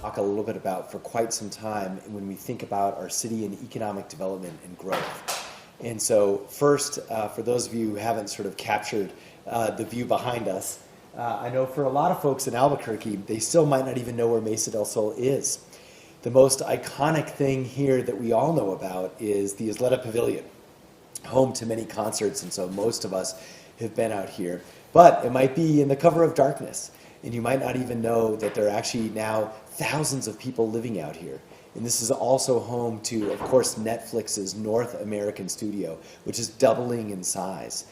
talk a little bit about for quite some time when we think about our city and economic development and growth. And so first, for those of you who haven't sort of captured the view behind us, I know for a lot of folks in Albuquerque, they still might not even know where Mesa del Sol is. The most iconic thing here that we all know about is the Isleta Pavilion, home to many concerts, and so most of us have been out here. But it might be in the cover of darkness, and you might not even know that there are actually now thousands of people living out here. And this is also home to, of course, Netflix's North American studio, which is doubling in size.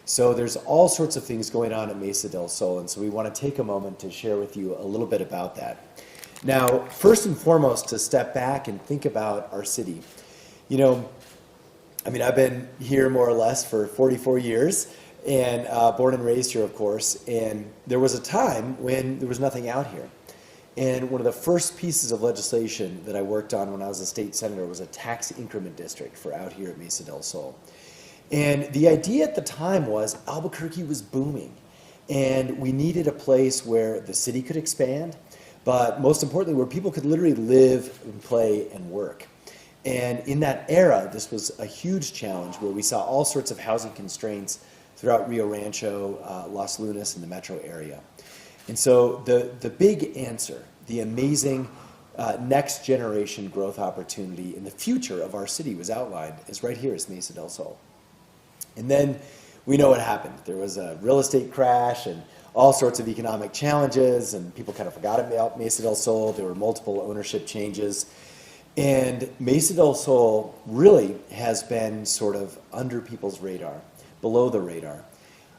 So there's all sorts of things going on at Mesa del Sol, and so we want to take a moment to share with you a little bit about that. Now, first and foremost, to step back and think about our city. You know, I mean, I've been here more or less for 44 years, and born and raised here, of course, and there was a time when there was nothing out here. And one of the first pieces of legislation that I worked on when I was a state senator was a tax increment district for out here at Mesa del Sol. And the idea at the time was Albuquerque was booming, and we needed a place where the city could expand, but most importantly, where people could literally live and play and work. And in that era, this was a huge challenge where we saw all sorts of housing constraints throughout Rio Rancho, Los Lunas, and the metro area. And so the big answer, the amazing next generation growth opportunity in the future of our city was outlined is right here is Mesa del Sol. And then we know what happened. There was a real estate crash and all sorts of economic challenges, and people kind of forgot about Mesa del Sol. There were multiple ownership changes. And Mesa del Sol really has been sort of under people's radar, below the radar,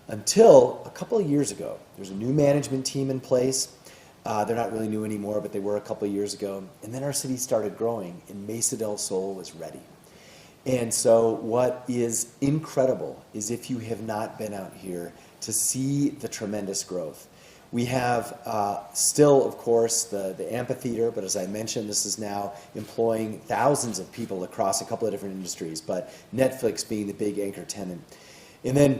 until a couple of years ago. There's a new management team in place. They're not really new anymore, but they were a couple of years ago. And then our city started growing, and Mesa del Sol was ready. And so what is incredible is if you have not been out here to see the tremendous growth. We have still, of course, the amphitheater, but as I mentioned, this is now employing thousands of people across a couple of different industries, but Netflix being the big anchor tenant. And then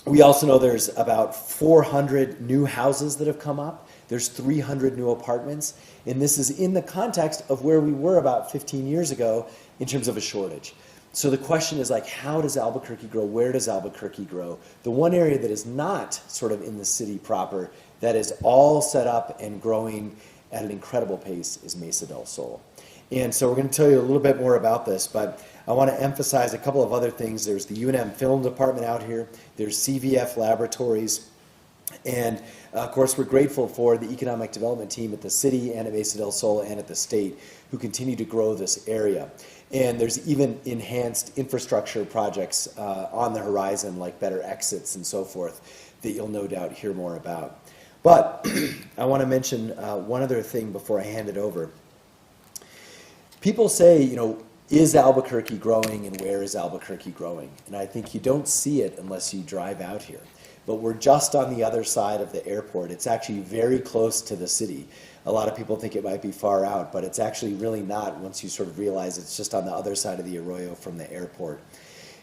we also know there's about 400 new houses that have come up. There's 300 new apartments, and this is in the context of where we were about 15 years ago in terms of a shortage. So the question is like, how does Albuquerque grow? Where does Albuquerque grow? The one area that is not sort of in the city proper, that is all set up and growing at an incredible pace, is Mesa del Sol. And so we're going to tell you a little bit more about this, but I want to emphasize a couple of other things. There's the UNM Film Department out here. There's CVF Laboratories. And of course, we're grateful for the economic development team at the city and at Mesa del Sol and at the state who continue to grow this area. And there's even enhanced infrastructure projects on the horizon, like better exits and so forth, that you'll no doubt hear more about. But I want to mention one other thing before I hand it over. People say, you know, is Albuquerque growing and where is Albuquerque growing? And I think you don't see it unless you drive out here. But we're just on the other side of the airport. It's actually very close to the city. A lot of people think it might be far out, but it's actually really not once you sort of realize it's just on the other side of the arroyo from the airport.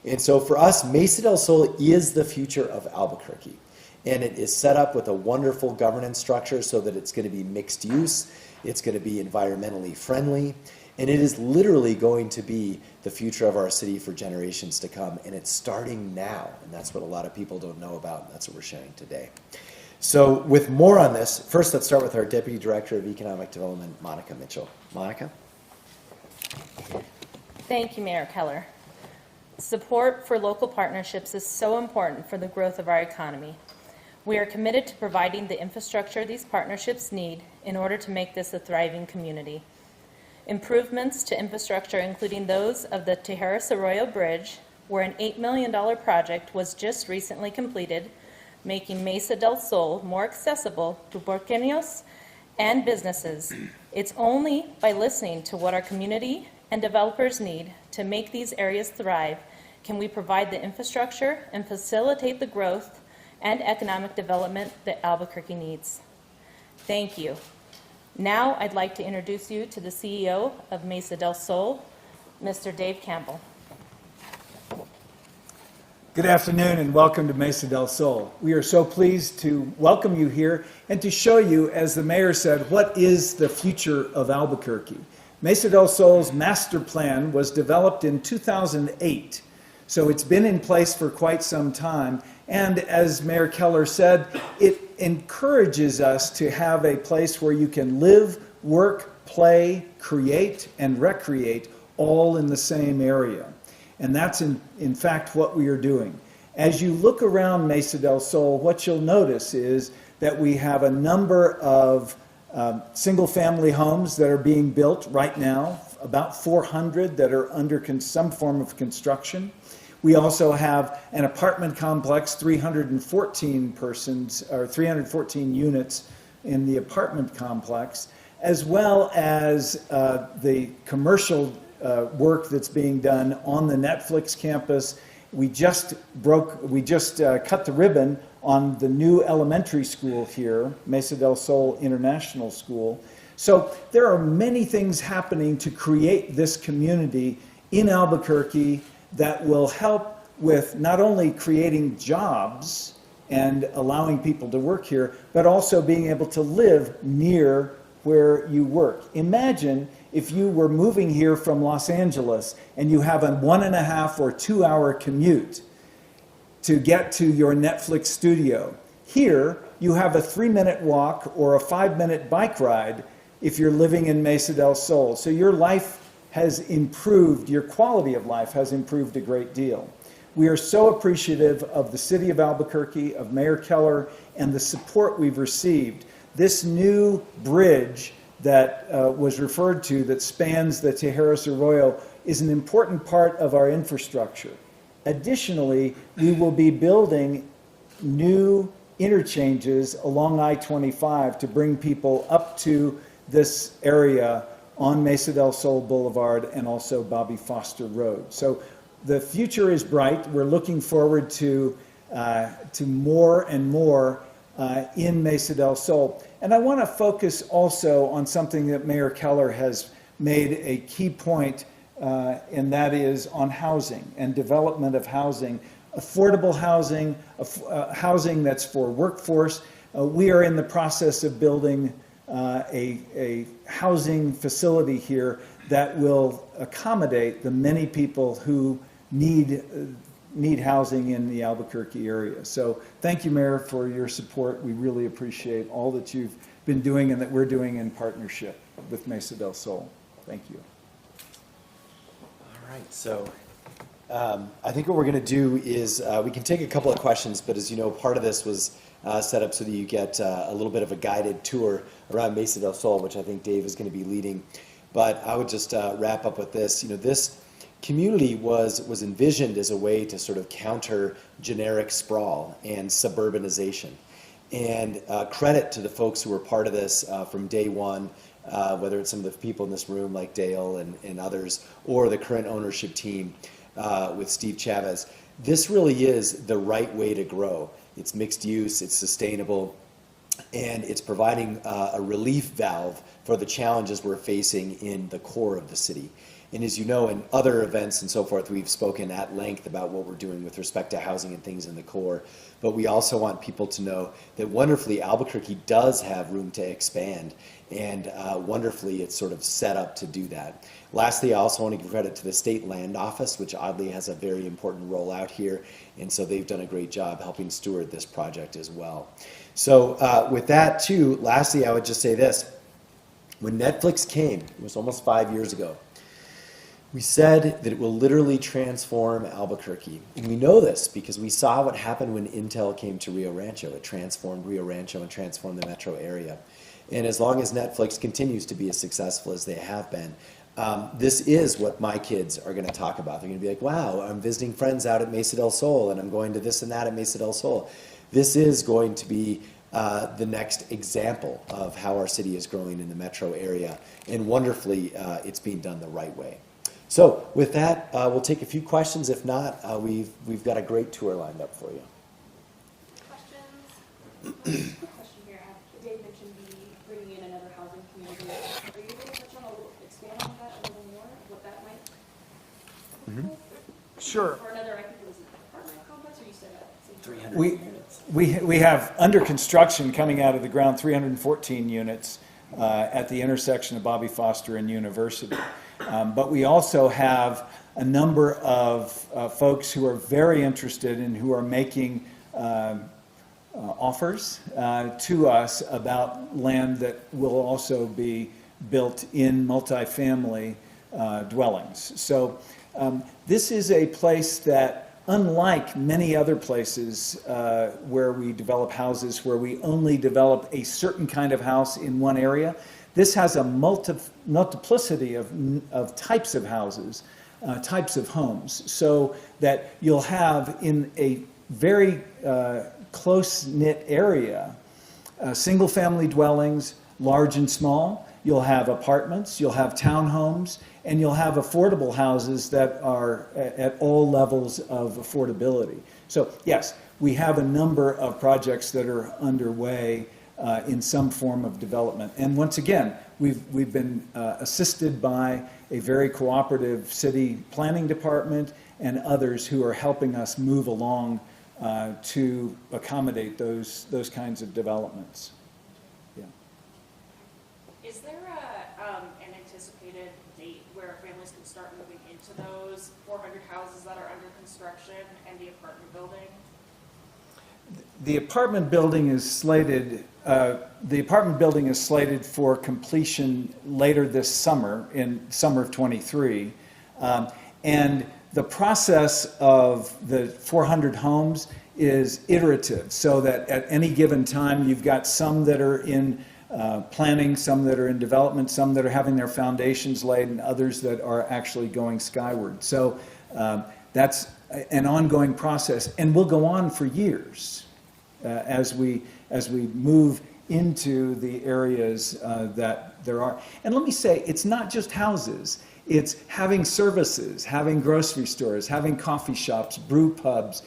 And so for us, Mesa del Sol is the future of Albuquerque. And it is set up with a wonderful governance structure so that it's going to be mixed use, it's going to be environmentally friendly, and it is literally going to be the future of our city for generations to come. And it's starting now, and that's what a lot of people don't know about, and that's what we're sharing today. So with more on this, first let's start with our Deputy Director of Economic Development, Monica Mitchell. Monica? Thank you, Mayor Keller. Support for local partnerships is so important for the growth of our economy. We are committed to providing the infrastructure these partnerships need in order to make this a thriving community. Improvements to infrastructure, including those of the Tijeras Arroyo Bridge, where an $8 million project was just recently completed, making Mesa del Sol more accessible to Puertorriqueños and businesses. It's only by listening to what our community and developers need to make these areas thrive can we provide the infrastructure and facilitate the growth and economic development that Albuquerque needs. Thank you. Now I'd like to introduce you to the CEO of Mesa del Sol, Mr. Dave Campbell. Good afternoon and welcome to Mesa Del Sol. We are so pleased to welcome you here and to show you, as the mayor said, what is the future of Albuquerque. Mesa Del Sol's master plan was developed in 2008, so it's been in place for quite some time. And as Mayor Keller said, it encourages us to have a place where you can live, work, play, create, and recreate all in the same area. And that's in fact what we are doing. As you look around Mesa del Sol, what you'll notice is that we have a number of single-family homes that are being built right now, about 400 that are under some form of construction. We also have an apartment complex, 314 persons, or 314 units in the apartment complex, as well as the commercial work that's being done on the Netflix campus. We just cut the ribbon on the new elementary school here, Mesa del Sol International School. So there are many things happening to create this community in Albuquerque that will help with not only creating jobs and allowing people to work here, but also being able to live near where you work. Imagine if you were moving here from Los Angeles and you have a 1.5 or 2 hour commute to get to your Netflix studio. Here, you have a 3-minute walk or a 5-minute bike ride if you're living in Mesa del Sol. So your life has improved, your quality of life has improved a great deal. We are so appreciative of the city of Albuquerque, of Mayor Keller, and the support we've received. This new bridge that was referred to that spans the Tijeras Arroyo is an important part of our infrastructure. Additionally, we will be building new interchanges along I-25 to bring people up to this area on Mesa del Sol Boulevard and also Bobby Foster Road. So the future is bright. We're looking forward to more and more in Mesa del Sol. And I want to focus also on something that Mayor Keller has made a key point, and that is on housing and development of housing, affordable housing, housing that's for workforce. We are in the process of building a housing facility here that will accommodate the many people who need housing in the Albuquerque area. So thank you, Mayor, for your support. We really appreciate all that you've been doing and that we're doing in partnership with Mesa del Sol. Thank you. All right, so I think what we're going to do is we can take a couple of questions, but as you know, part of this was set up so that you get a little bit of a guided tour around Mesa del Sol, which I think Dave is going to be leading. But I would just wrap up with this. You know, this community was envisioned as a way to sort of counter generic sprawl and suburbanization. And credit to the folks who were part of this from day one, whether it's some of the people in this room like Dale and others, or the current ownership team with Steve Chavez. This really is the right way to grow. It's mixed use, it's sustainable, and it's providing a relief valve for the challenges we're facing in the core of the city. And as you know, in other events and so forth, we've spoken at length about what we're doing with respect to housing and things in the core. But we also want people to know that wonderfully, Albuquerque does have room to expand. And wonderfully, it's sort of set up to do that. Lastly, I also want to give credit to the State Land Office, which oddly has a very important role out here. And so they've done a great job helping steward this project as well. So with that, too, lastly, I would just say this. When Netflix came, it was almost 5 years ago, we said that it will literally transform Albuquerque. And we know this because we saw what happened when Intel came to Rio Rancho. It transformed Rio Rancho and transformed the metro area. And as long as Netflix continues to be as successful as they have been, this is what my kids are going to talk about. They're going to be like, wow, I'm visiting friends out at Mesa del Sol, and I'm going to this and that at Mesa del Sol. This is going to be the next example of how our city is growing in the metro area. And wonderfully, it's being done the right way. So with that, we'll take a few questions. If not, we've got a great tour lined up for you. Questions? Quick question here. Dave mentioned bringing in another housing community. Are you able to touch on expand on that a little more? What that might look like? Sure. Or another, I think it was an apartment complex. 300 We, units. we have under construction coming out of the ground 314 units at the intersection of Bobby Foster and University. But we also have a number of folks who are very interested and who are making offers to us about land that will also be built in multifamily dwellings. So this is a place that, unlike many other places where we develop houses, where we only develop a certain kind of house in one area, this has a multiplicity of types of houses, types of homes, so that you'll have in a very close-knit area, single-family dwellings, large and small. You'll have apartments, you'll have townhomes, and you'll have affordable houses that are at all levels of affordability. So yes, we have a number of projects that are underway in some form of development. And once again, we've been assisted by a very cooperative city planning department and others who are helping us move along to accommodate those kinds of developments. Yeah. Is there an anticipated date where families can start moving into those 400 houses that are under construction and the apartment building? The apartment building is slated. The apartment building is slated for completion later this summer, in summer of '23, and the process of the 400 homes is iterative, so that at any given time you've got some that are in planning, some that are in development, some that are having their foundations laid, and others that are actually going skyward. So that's an ongoing process, and will go on for years as we move into the areas that there are. And let me say, it's not just houses. It's having services, having grocery stores, having coffee shops, brew pubs,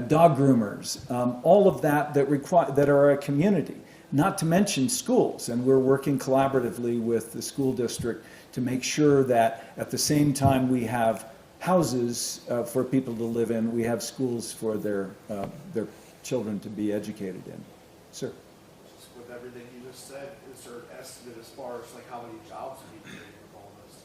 dog groomers, all of that that are a community. Not to mention schools, and we're working collaboratively with the school district to make sure that at the same time we have houses for people to live in, we have schools for their children to be educated in. Sir? Just with everything you just said, is there an estimate as far as like how many jobs would be created with all this?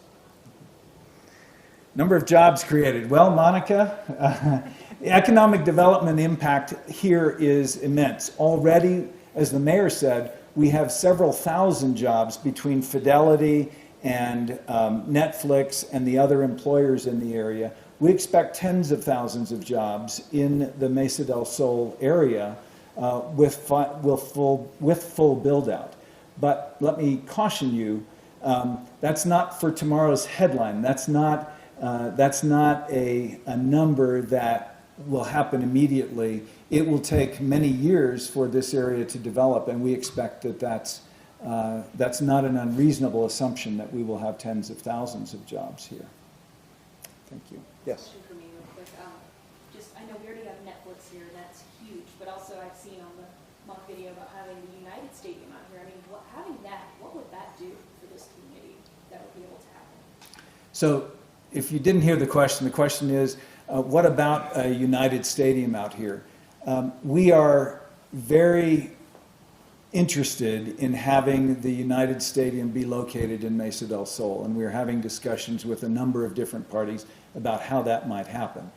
Number of jobs created. Well, Monica, the economic development impact here is immense. Already, as the mayor said, we have several thousand jobs between Fidelity and Netflix and the other employers in the area. We expect tens of thousands of jobs in the Mesa del Sol area with full build-out. But let me caution you, that's not for tomorrow's headline. That's not a number that will happen immediately. It will take many years for this area to develop, and we expect that that's not an unreasonable assumption that we will have tens of thousands of jobs here. Thank you. Yes. Question for me real quick. I know we already have Netflix here, and that's huge, but also I've seen on the mock video about having the United Stadium out here. I mean, having that, what would that do for this community that would be able to happen? So if you didn't hear the question is, what about a United Stadium out here? We are very interested in having the United Stadium be located in Mesa del Sol, and we're having discussions with a number of different parties about how that might happen.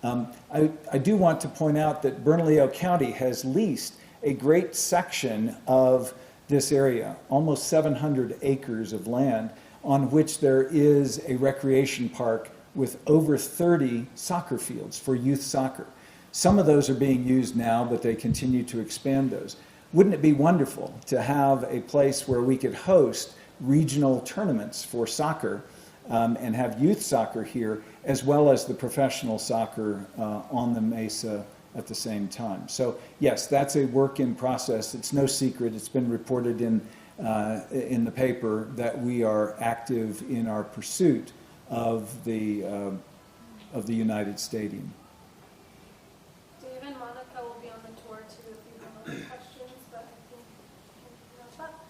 I do want to point out that Bernalillo County has leased a great section of this area, almost 700 acres of land, on which there is a recreation park with over 30 soccer fields for youth soccer. Some of those are being used now, but they continue to expand those. Wouldn't it be wonderful to have a place where we could host regional tournaments for soccer and have youth soccer here, as well as the professional soccer on the Mesa at the same time? So yes, that's a work in process. It's no secret. It's been reported in the paper that we are active in our pursuit of the United Stadium. Dave and Monica will be on the tour too if you have other questions, but I think we can wrap up.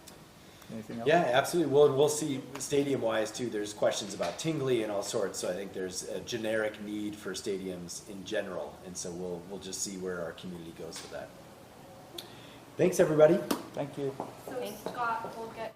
Anything else? Yeah, absolutely. We'll see stadium-wise too. There's questions about Tingley and all sorts. So I think there's a generic need for stadiums in general, and so we'll just see where our community goes with that. Thanks, everybody. Thank you. So Scott will get